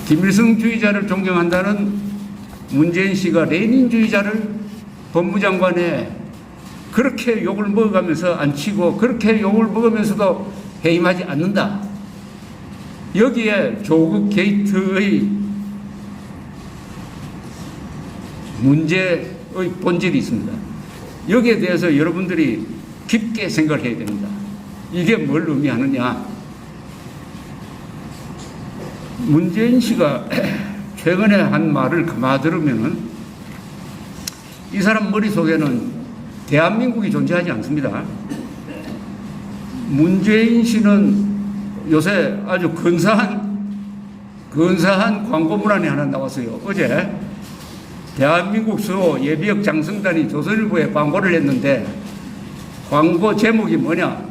김일성주의자를 존경한다는 문재인 씨가 레닌주의자를 법무장관에 그렇게 욕을 먹어가면서 안 치고 그렇게 욕을 먹으면서도 해임하지 않는다. 여기에 조국 게이트의 문제의 본질이 있습니다. 여기에 대해서 여러분들이 깊게 생각해야 됩니다. 이게 뭘 의미하느냐. 문재인 씨가 최근에 한 말을 가만 들으면은 이 사람 머릿속에는 대한민국이 존재하지 않습니다. 문재인 씨는 요새 아주 근사한 광고 문안이 하나 나왔어요. 어제 대한민국 수호 예비역 장성단이 조선일보에 광고를 했는데 광고 제목이 뭐냐?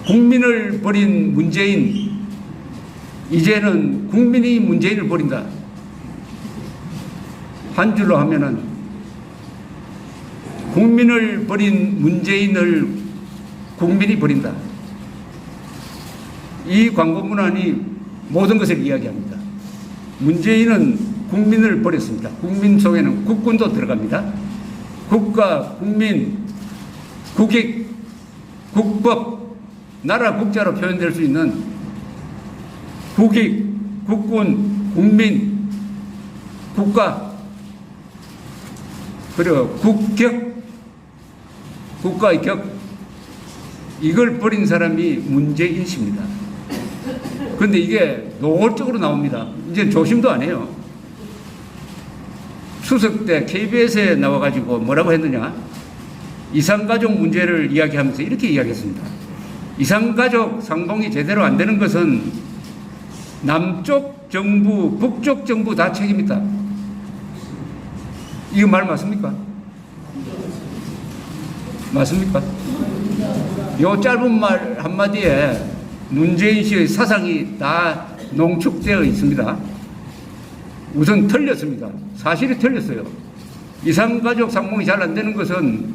국민을 버린 문재인, 이제는 국민이 문재인을 버린다. 한 줄로 하면은 국민을 버린 문재인을 국민이 버린다. 이 광고 문안이 모든 것을 이야기합니다. 문재인은 국민을 버렸습니다. 국민 속에는 국군도 들어갑니다. 국가, 국민, 국익, 국법, 나라 국자로 표현될 수 있는 국익, 국군, 국민, 국가, 그리고 국격, 국가의 격, 이걸 버린 사람이 문재인 씨입니다. 그런데 이게 노골적으로 나옵니다. 이제 조심도 안 해요. 추석 때 KBS에 나와가지고 뭐라고 했느냐? 이산가족 문제를 이야기하면서 이렇게 이야기했습니다. 이산가족 상봉이 제대로 안 되는 것은 남쪽 정부, 북쪽 정부 다 책임이다. 이거 말 맞습니까? 맞습니까? 요 짧은 말 한마디에 문재인 씨의 사상이 다 농축되어 있습니다. 우선 틀렸습니다. 사실이 틀렸어요. 이산가족 상봉이 잘 안 되는 것은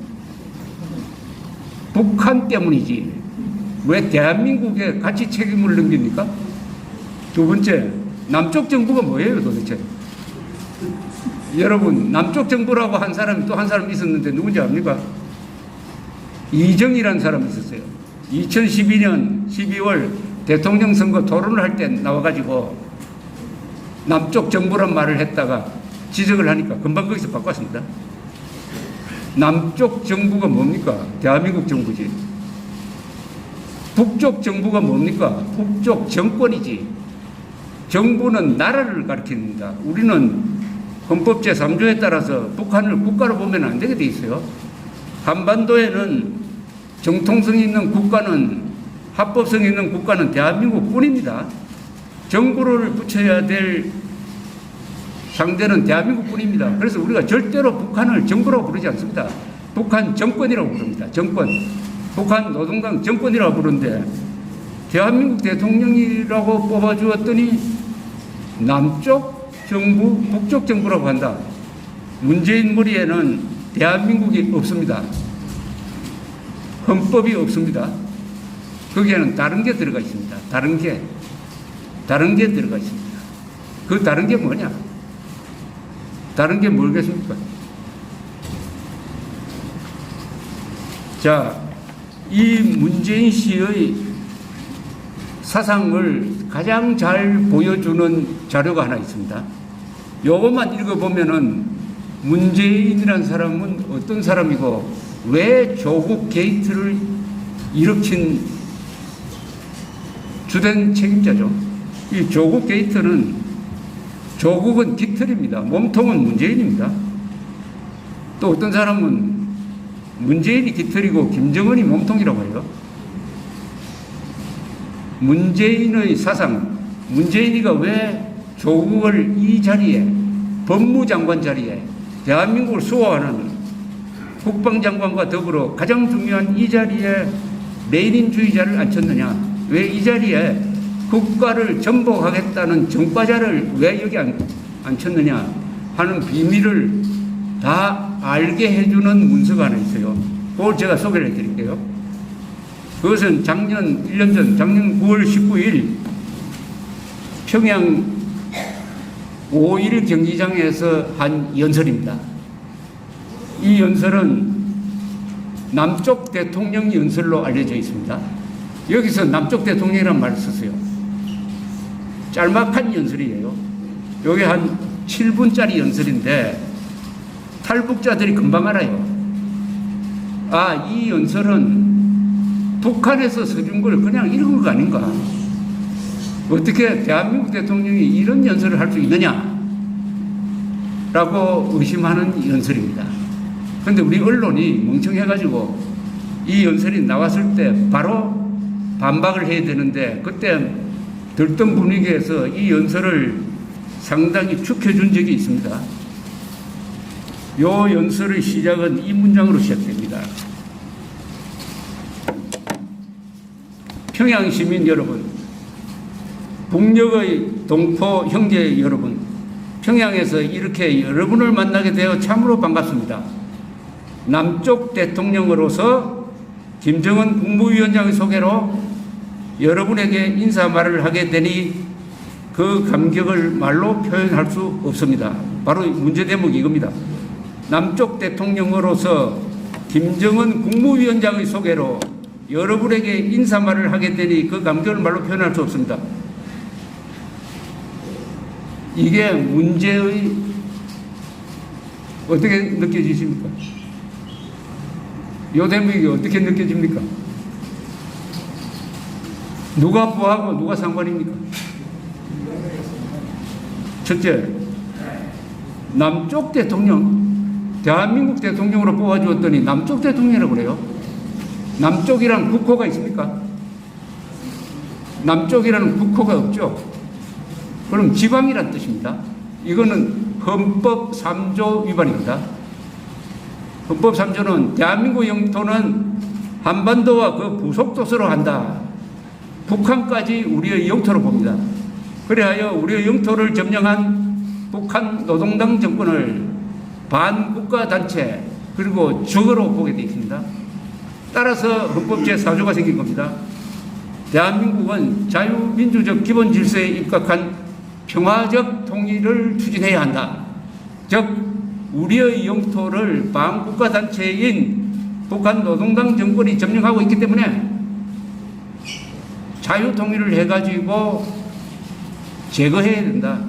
북한 때문이지 왜 대한민국에 같이 책임을 넘깁니까? 두 번째, 남쪽 정부가 뭐예요 도대체? 여러분, 남쪽 정부라고 한 사람이 또 한 사람 있었는데 누군지 압니까? 이정희라는 사람이 있었어요. 2012년 12월 대통령 선거 토론을 할 때 나와가지고 남쪽 정부란 말을 했다가 지적을 하니까 금방 거기서 바꿨습니다. 남쪽 정부가 뭡니까? 대한민국 정부지. 북쪽 정부가 뭡니까? 북쪽 정권이지. 정부는 나라를 가리킵니다. 우리는 헌법 제3조에 따라서 북한을 국가로 보면 안 되게 돼 있어요. 한반도에는 정통성 있는 국가는, 합법성 있는 국가는 대한민국 뿐입니다. 정부를 붙여야 될 상대는 대한민국 뿐입니다. 그래서 우리가 절대로 북한을 정부라고 부르지 않습니다. 북한 정권이라고 부릅니다. 정권. 북한 노동당 정권이라고 부르는데 대한민국 대통령이라고 뽑아주었더니 남쪽 정부, 북쪽 정부라고 한다. 문재인 머리에는 대한민국이 없습니다. 헌법이 없습니다. 거기에는 다른 게 들어가 있습니다. 다른 게 들어가 있습니다. 그 다른 게 뭐냐? 다른 게 뭐겠습니까? 자, 이 문재인 씨의 사상을 가장 잘 보여주는 자료가 하나 있습니다. 요것만 읽어보면은 문재인이라는 사람은 어떤 사람이고 왜 조국 게이트를 일으킨 주된 책임자죠. 이 조국 게이트는, 조국은 깃털입니다. 몸통은 문재인입니다. 또 어떤 사람은 문재인이 깃털이고 김정은이 몸통이라고 해요. 문재인의 사상, 문재인이가 왜 조국을 이 자리에, 법무장관 자리에, 대한민국을 수호하는 국방장관과 더불어 가장 중요한 이 자리에 레닌주의자를 앉혔느냐? 왜 이 자리에 국가를 전복하겠다는 정과자를 왜 여기 앉혔느냐 하는 비밀을 다 알게 해주는 문서가 하나 있어요. 그걸 제가 소개를 해드릴게요. 그것은 작년 1년 전, 작년 9월 19일 평양 5.1 경기장에서 한 연설입니다. 이 연설은 남쪽 대통령 연설로 알려져 있습니다. 여기서 남쪽 대통령이라는 말을 썼어요. 짤막한 연설이에요. 이게 한 7분짜리 연설인데 탈북자들이 금방 알아요. 아, 이 연설은 북한에서 써준 걸 그냥 읽은 거 아닌가? 어떻게 대한민국 대통령이 이런 연설을 할 수 있느냐? 라고 의심하는 연설입니다. 그런데 우리 언론이 멍청해가지고 이 연설이 나왔을 때 바로 반박을 해야 되는데 그때 들뜬 분위기에서 이 연설을 상당히 축해준 적이 있습니다. 이 연설의 시작은 이 문장으로 시작됩니다. 평양 시민 여러분, 북녘의 동포 형제 여러분, 평양에서 이렇게 여러분을 만나게 되어 참으로 반갑습니다. 남쪽 대통령으로서 김정은 국무위원장의 소개로 여러분에게 인사말을 하게 되니 그 감격을 말로 표현할 수 없습니다. 바로 문제 대목이 이겁니다. 남쪽 대통령으로서 김정은 국무위원장의 소개로 여러분에게 인사말을 하게 되니 그 감격을 말로 표현할 수 없습니다. 이게 문제의 어떻게 느껴지십니까? 이 대목이 어떻게 느껴집니까? 누가 부하고 누가 상관입니까? 첫째, 남쪽 대통령, 대한민국 대통령으로 뽑아주었더니 남쪽 대통령이라고 그래요. 남쪽이라는 국호가 있습니까? 남쪽이라는 국호가 없죠. 그럼 지방이란 뜻입니다. 이거는 헌법 3조 위반입니다. 헌법 3조는 대한민국 영토는 한반도와 그 부속도서로 한다. 북한까지 우리의 영토로 봅니다. 그래하여 우리의 영토를 점령한 북한 노동당 정권을 반국가단체 그리고 적으로 보게 되어 있습니다. 따라서 헌법 제4조가 생긴 겁니다. 대한민국은 자유민주적 기본 질서에 입각한 평화적 통일을 추진해야 한다. 즉 우리의 영토를 반국가단체인 북한 노동당 정권이 점령하고 있기 때문에 자유통일을 해가지고 제거해야 된다.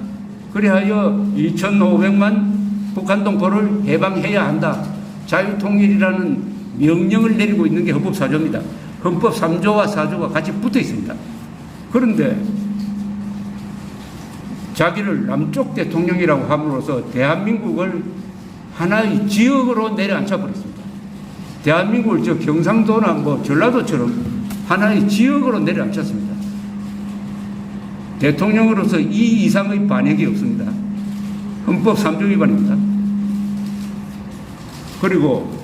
그리하여 2,500만 북한 동포를 해방해야 한다. 자유통일이라는 명령을 내리고 있는 게 헌법 4조입니다. 헌법 3조와 4조가 같이 붙어 있습니다. 그런데 자기를 남쪽 대통령이라고 함으로써 대한민국을 하나의 지역으로 내려앉혀 버렸습니다. 대한민국을 저 경상도나 뭐 전라도처럼 하나의 지역으로 내려앉혔습니다. 대통령으로서 이 이상의 반역이 없습니다. 헌법 3조 위반입니다. 그리고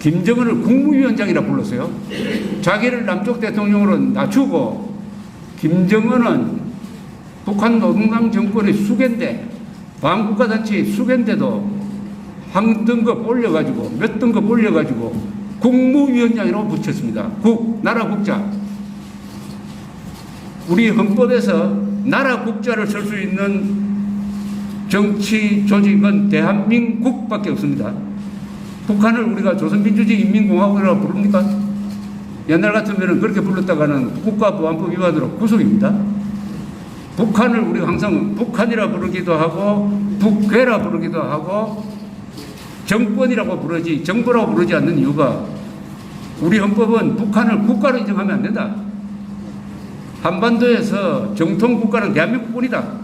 김정은을 국무위원장이라 불렀어요. 자기를 남쪽 대통령으로 낮추고 김정은은 북한 노동당 정권의 수괴인데 반국가단체의 수괴인데도 한 등급 올려가지고 몇 등급 올려가지고 국무위원장이라고 붙였습니다. 나라 국자. 우리 헌법에서 나라 국자를 쓸 수 있는 정치 조직은 대한민국밖에 없습니다. 북한을 우리가 조선민주주의인민공화국이라고 부릅니까? 옛날 같으면 그렇게 불렀다가는 국가보안법 위반으로 구속입니다. 북한을 우리가 항상 북한이라 부르기도 하고 북괴라 부르기도 하고 정권이라고 부르지 정부라고 부르지 않는 이유가 우리 헌법은 북한을 국가로 인정하면 안 된다. 한반도에서 정통 국가는 대한민국뿐이다.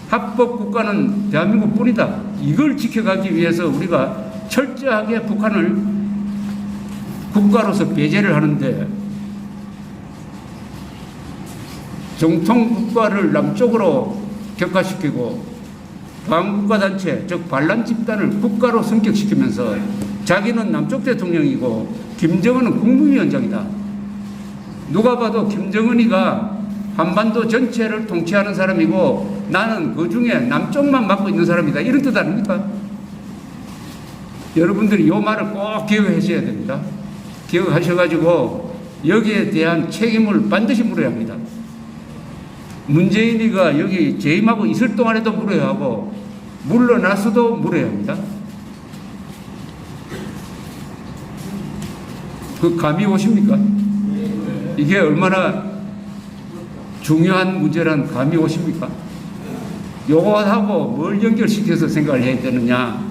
합법 국가는 대한민국뿐이다. 이걸 지켜가기 위해서 우리가 철저하게 북한을 국가로서 배제를 하는데 정통 국가를 남쪽으로 격화시키고 반국가단체 즉 반란 집단을 국가로 성격시키면서 자기는 남쪽 대통령이고 김정은은 국무위원장이다. 누가 봐도 김정은이가 한반도 전체를 통치하는 사람이고 나는 그 중에 남쪽만 맡고 있는 사람이다. 이런 뜻 아닙니까? 여러분들이 이 말을 꼭 기억하셔야 됩니다. 기억하셔가지고 여기에 대한 책임을 반드시 물어야 합니다. 문재인이가 여기 재임하고 있을 동안에도 물어야 하고 물러나서도 물어야 합니다. 그 감이 오십니까? 이게 얼마나 중요한 문제란 감이 오십니까? 요거하고 뭘 연결시켜서 생각을 해야 되느냐?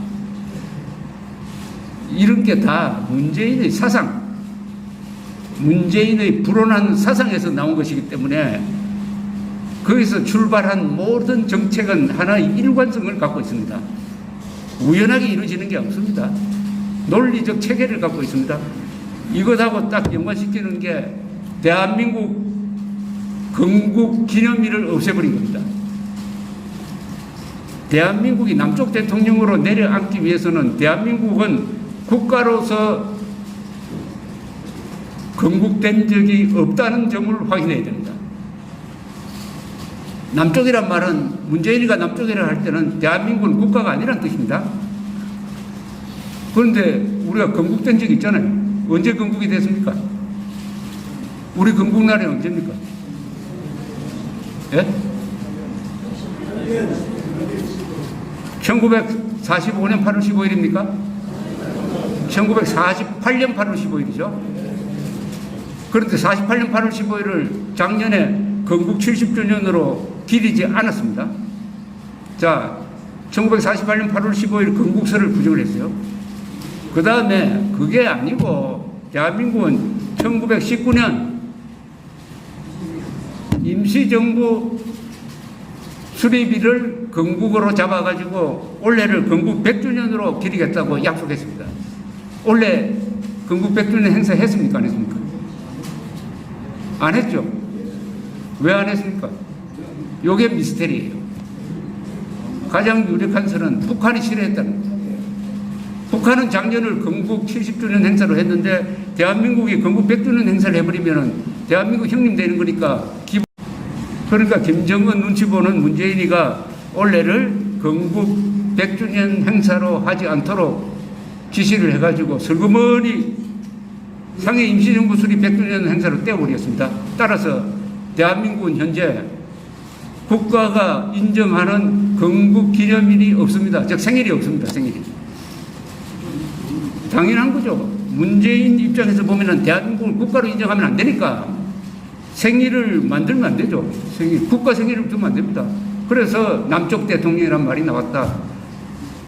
이런 게 다 문재인의 사상, 문재인의 불온한 사상에서 나온 것이기 때문에 거기서 출발한 모든 정책은 하나의 일관성을 갖고 있습니다. 우연하게 이루어지는 게 없습니다. 논리적 체계를 갖고 있습니다. 이것하고 딱 연관시키는 게 대한민국 건국 기념일을 없애버린 겁니다. 대한민국이 남쪽 대통령으로 내려앉기 위해서는 대한민국은 국가로서 건국된 적이 없다는 점을 확인해야 됩니다. 남쪽이란 말은 문재인이가 남쪽이라 할 때는 대한민국은 국가가 아니란 뜻입니다. 그런데 우리가 건국된 적이 있잖아요. 언제 건국이 됐습니까? 우리 건국날이 언제입니까? 예? 1945년 8월 15일입니까? 1948년 8월 15일이죠. 그런데 48년 8월 15일을 작년에 건국 70주년으로 기리지 않았습니다. 자, 1948년 8월 15일 건국설을 부정을 했어요. 그 다음에 그게 아니고 대한민국은 1919년 임시정부 수립일을 건국으로 잡아가지고 올해를 건국 100주년으로 기리겠다고 약속했습니다. 올해 건국 100주년 행사 했습니까? 안 했습니까? 안 했죠? 왜 안 했습니까? 요게 미스테리예요. 가장 유력한 설은 북한이 싫어했다는 거예요. 북한은 작년을 건국 70주년 행사로 했는데 대한민국이 건국 100주년 행사를 해버리면 대한민국 형님 되는 거니까 그러니까 김정은 눈치 보는 문재인이가 올해를 건국 100주년 행사로 하지 않도록 지시를 해가지고 슬그머니 상해 임시정부 수립 100주년 행사로 떼어버렸습니다. 따라서 대한민국은 현재 국가가 인정하는 건국 기념일이 없습니다. 즉 생일이 없습니다. 생일이. 당연한 거죠. 문재인 입장에서 보면은 대한민국을 국가로 인정하면 안 되니까 생일을 만들면 안 되죠. 생일, 국가 생일을 두면 안 됩니다. 그래서 남쪽 대통령이란 말이 나왔다.